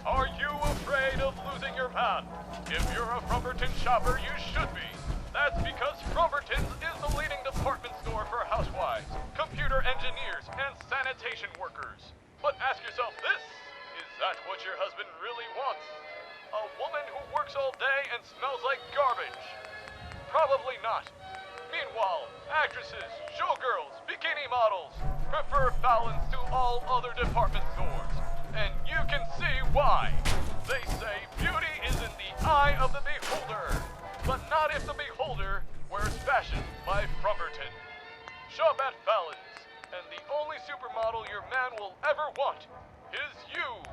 Are you afraid of losing your path? If you're a Frumberton shopper, you should be. That's because Frumberton's is the leading department store for housewives, computer engineers, and sanitation workers. But ask yourself this, is that what your husband really wants? A woman who works all day and smells like garbage? Probably not. Meanwhile, actresses, showgirls, bikini models prefer Fallon's to all other department stores. And you can see why. They say beauty is in the eye of the beholder, but not if the beholder wears fashion by Frumberton. Shop at Fallon's, and the only supermodel your man will ever want is you.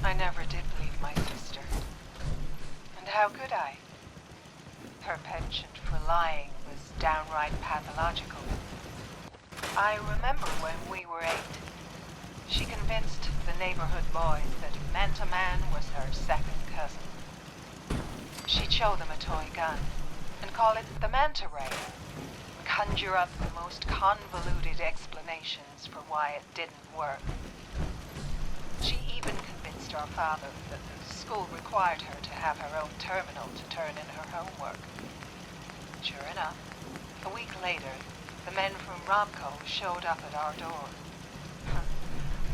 I never did believe my sister. And how could I? Her penchant for lying was downright pathological. I remember when we were 8, she convinced the neighborhood boys that Manta Man was her second cousin. She'd show them a toy gun and call it the Manta Ray, conjure up the most convoluted explanations for why it didn't work. convinced our father that the school required her to have her own terminal to turn in her homework. Sure enough, a week later, the men from Romco showed up at our door.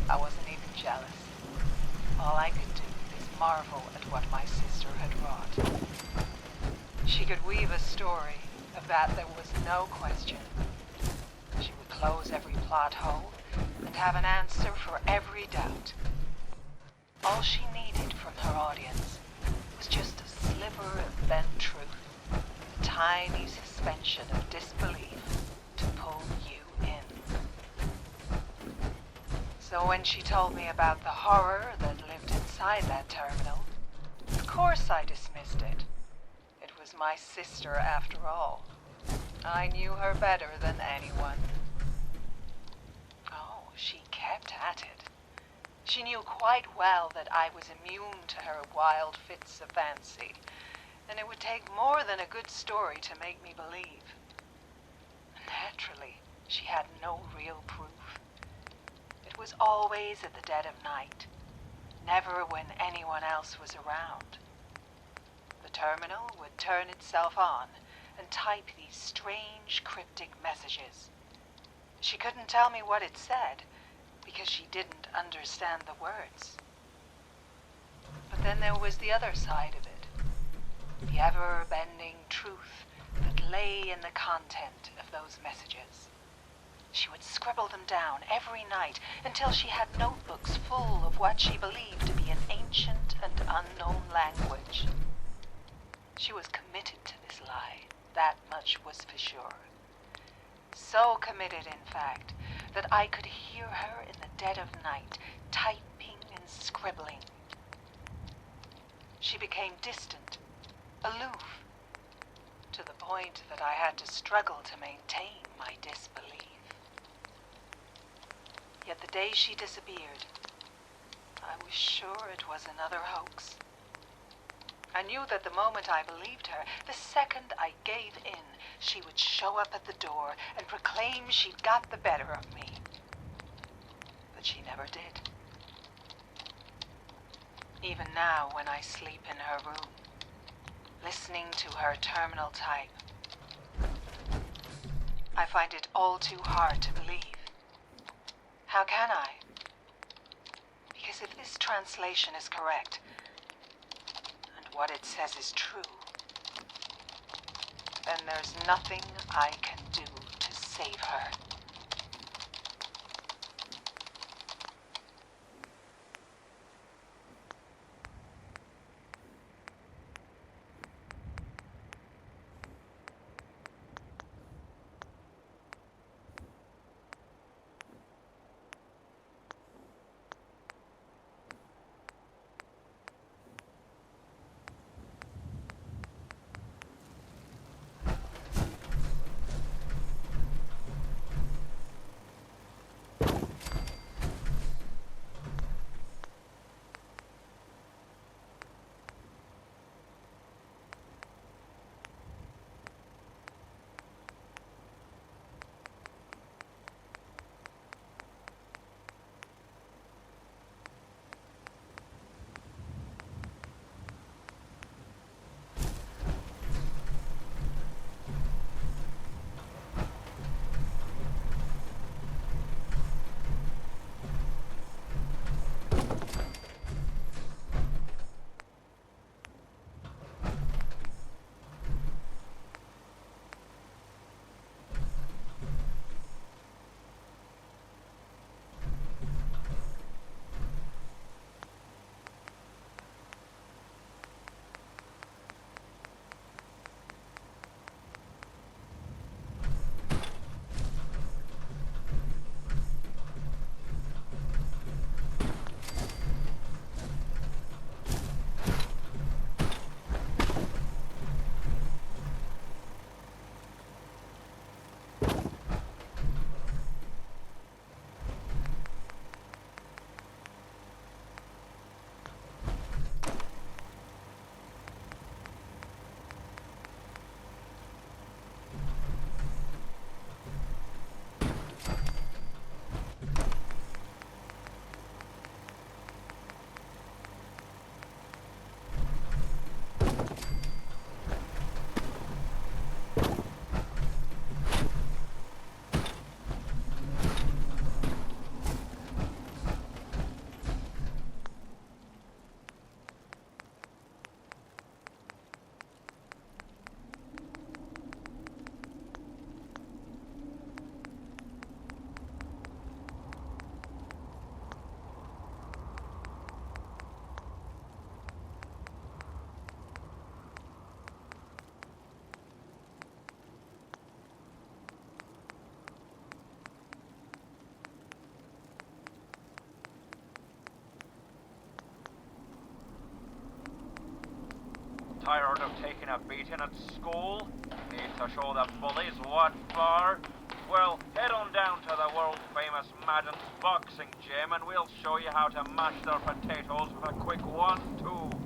I wasn't even jealous. All I could do is marvel at what my sister had wrought. She could weave a story of that there was no question. She would close every plot hole and have an answer for every doubt. All she needed from her audience was just a sliver of bent truth, a tiny suspension of disbelief to pull you in. So when she told me about the horror that lived inside that terminal, of course I dismissed it. It was my sister after all. I knew her better than anyone. Oh, she kept at it. She knew quite well that I was immune to her wild fits of fancy, and it would take more than a good story to make me believe. Naturally, she had no real proof. It was always at the dead of night, never when anyone else was around. The terminal would turn itself on and type these strange, cryptic messages. She couldn't tell me what it said, because she didn't understand the words. But then there was the other side of it, the ever-bending truth that lay in the content of those messages. She would scribble them down every night until she had notebooks full of what she believed to be an ancient and unknown language. She was committed to this lie, that much was for sure. So committed, in fact, that I could hear her in the dead of night, typing and scribbling. She became distant, aloof, to the point that I had to struggle to maintain my disbelief. Yet the day she disappeared, I was sure it was another hoax. I knew that the moment I believed her, the second I gave in, she would show up at the door and proclaim she'd got the better of me. But she never did. Even now, when I sleep in her room, listening to her terminal type, I find it all too hard to believe. How can I? Because if this translation is correct, what it says is true, then there's nothing I can do to save her. tired of taking a beating at school? Need to show the bullies what for? Well, head on down to the world-famous Madden's boxing gym and we'll show you how to mash their potatoes with a quick 1-2.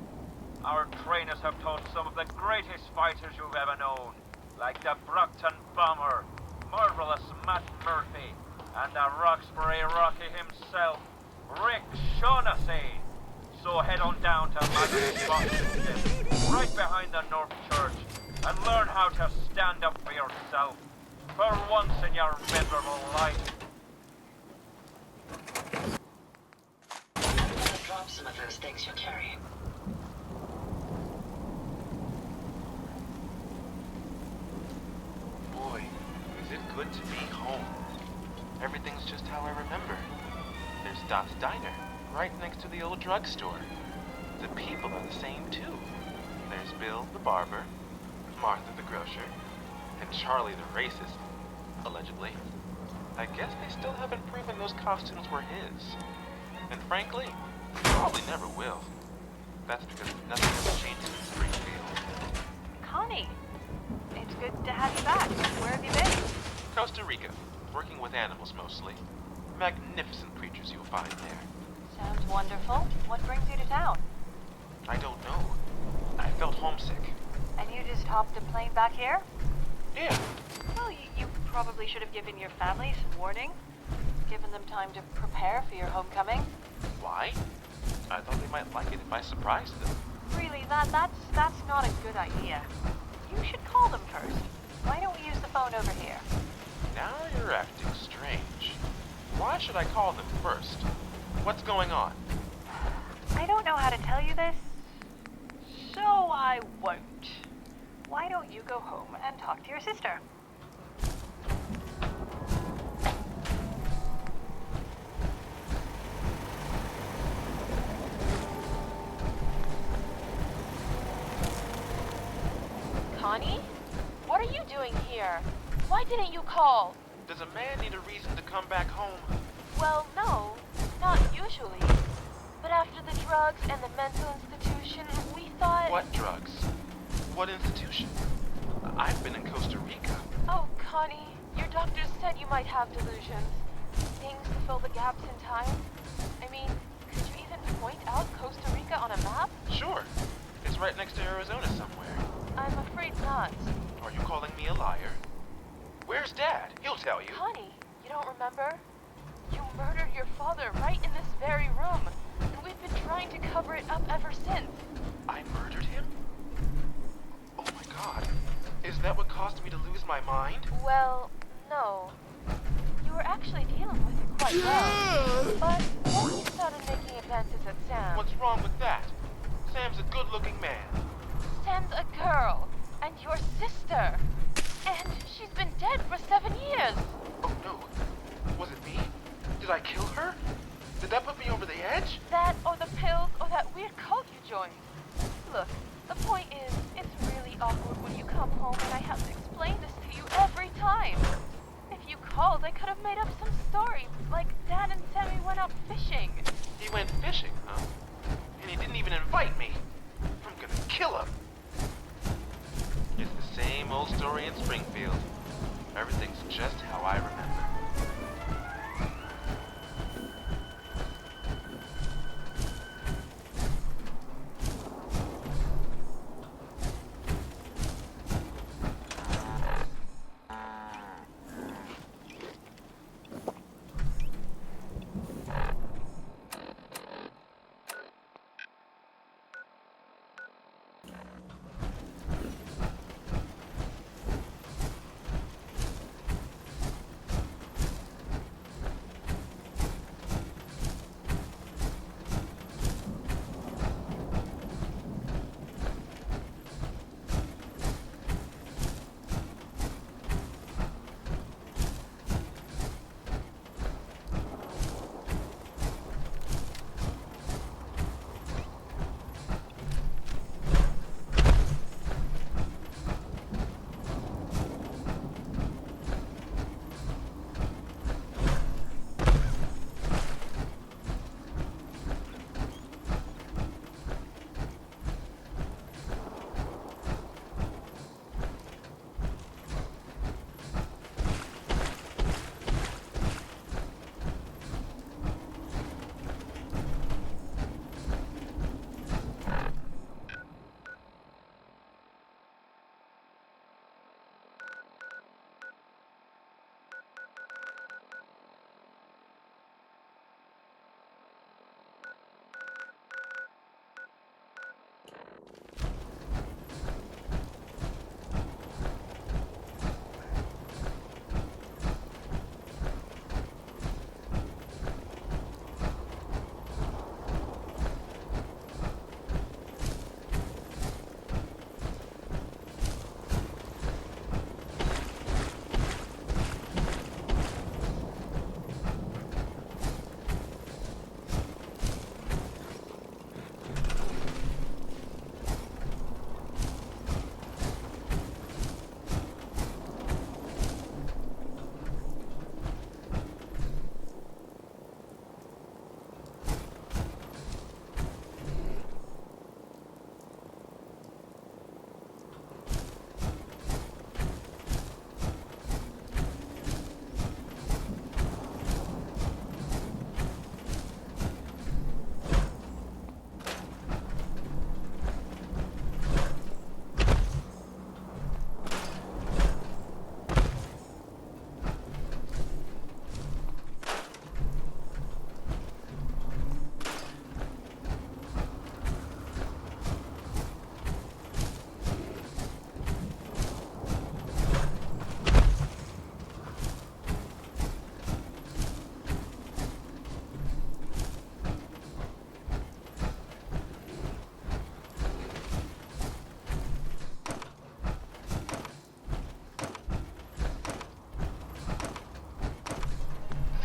Our trainers have taught some of the greatest fighters you've ever known, like the Brockton Bomber, marvelous Matt Murphy, and the Roxbury Rocky himself, Rick Shaughnessy. So head on down to Madden's boxing gym, right behind the North Church, and learn how to stand up for yourself, for once in your miserable life. I'm gonna drop some of those things you're carrying. Boy, is it good to be home. Everything's just how I remember. There's Dot's Diner, right next to the old drugstore. The people are the same, too. There's Bill, the barber, Martha, the grocer, and Charlie, the racist, allegedly. I guess they still haven't proven those costumes were his. And frankly, probably never will. That's because nothing has changed in Springfield. Connie, it's good to have you back. Where have you been? Costa Rica, working with animals mostly. Magnificent creatures you'll find there. Sounds wonderful. What brings you to town? I don't know. I felt homesick. And you just hopped a plane back here? Yeah, Well, you probably should have given your family some warning. Given them time to prepare for your homecoming. why? I thought they might like it if I surprised them. Really, that's not a good idea. You should call them first. Why don't we use the phone over here? Now you're acting strange. Why should I call them first? What's going on? I don't know how to tell you this, so I won't. Why don't you go home and talk to your sister? Connie? What are you doing here? Why didn't you call? Does a man need a reason to come back home? Well, no, not usually. But after the drugs and the mental institution, we thought... What drugs? What institution? I've been in Costa Rica. Oh, Connie, your doctors said you might have delusions. Things to fill the gaps in time. I mean, could you even point out Costa Rica on a map? Sure. It's right next to Arizona somewhere. I'm afraid not. Are you calling me a liar? Where's Dad? He'll tell you. Connie, you don't remember? You murdered your father right in this very room. And we've been trying to cover it up ever since. I murdered him? Oh my God. Is that what caused me to lose my mind? Well, no. You were actually dealing with it quite well. But then you started making advances at Sam. What's wrong with that? Sam's a good-looking man. Sam's a girl. And your sister. And she's been dead for 7 years. Oh no. Was it me? Did I kill her? Did that put me over the edge? That or the pills or that weird cult you joined. Look, the point is, it's really awkward when you come home and I have to explain this to you every time. If you called, I could have made up some story, like Dad and Sammy went out fishing. He went fishing, huh? And he didn't even invite me. I'm gonna kill him. It's the same old story in Springfield. Everything's just how I remember.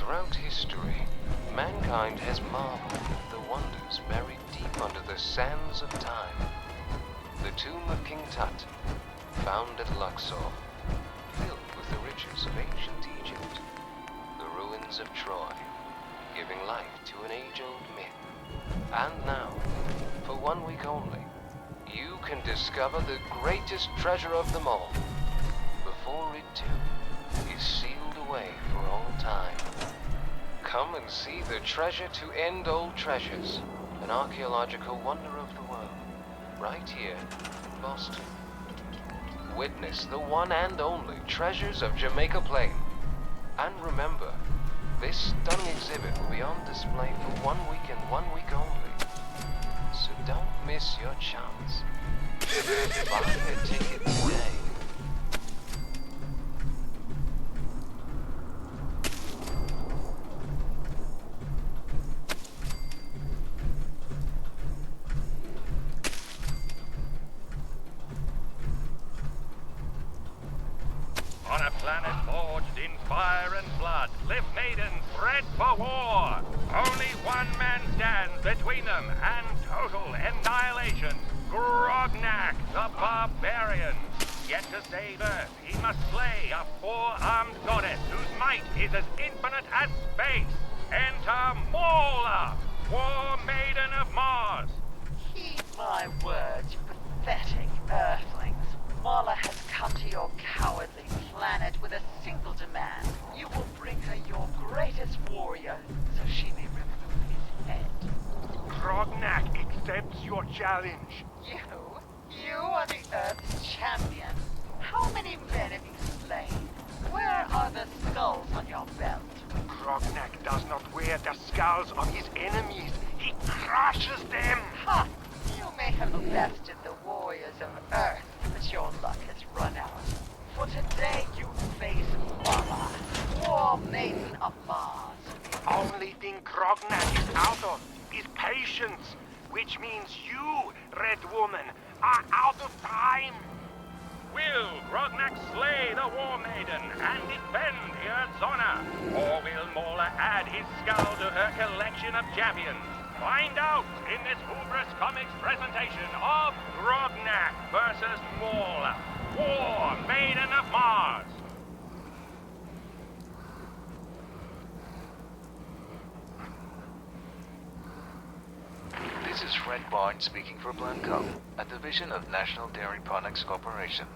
Throughout history, mankind has marveled at the wonders buried deep under the sands of time. The tomb of King Tut, found at Luxor, filled with the riches of ancient Egypt. The ruins of Troy, giving life to an age-old myth. And now, for 1 week only, you can discover the greatest treasure of them all, before it too is sealed away for all time. Come and see the treasure to end all treasures, an archaeological wonder of the world, right here in Boston. Witness the one and only treasures of Jamaica Plain. And remember, this stunning exhibit will be on display for 1 week and 1 week only. So don't miss your chance. Buy a ticket today. On a planet forged in fire and blood, live maidens bred for war. Only one man stands between them and total annihilation. Grognak, the barbarian. Yet to save Earth, he must slay a four-armed goddess whose might is as infinite as space. Enter Mola, war maiden of Mars. Heed my words, you pathetic earthlings. Mala has come to your cowardly planet with a single demand. You will bring her your greatest warrior, so she may remove his head. Grognak accepts your challenge. You are the Earth's champion. How many men have you slain? Where are the skulls on your belt? Grognak does not wear the skulls of his enemies. He crushes them. Ha! You may have bested the warriors of Earth, but your luck has run out. For today you face Mala, war maiden of Mars. The only thing Grognak is out of is patience, which means you, Red Woman, are out of time. Will Grognak slay the War Maiden and defend the Earth's honor? Or will Mola add his skull to her collection of champions? Find out in this Hubris Comics presentation of Grognak versus Mola, War Maiden of Mars. This is Fred Barnes speaking for Blemco, a division of National Dairy Products Corporation.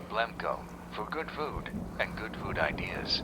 Blemco, for good food and good food ideas.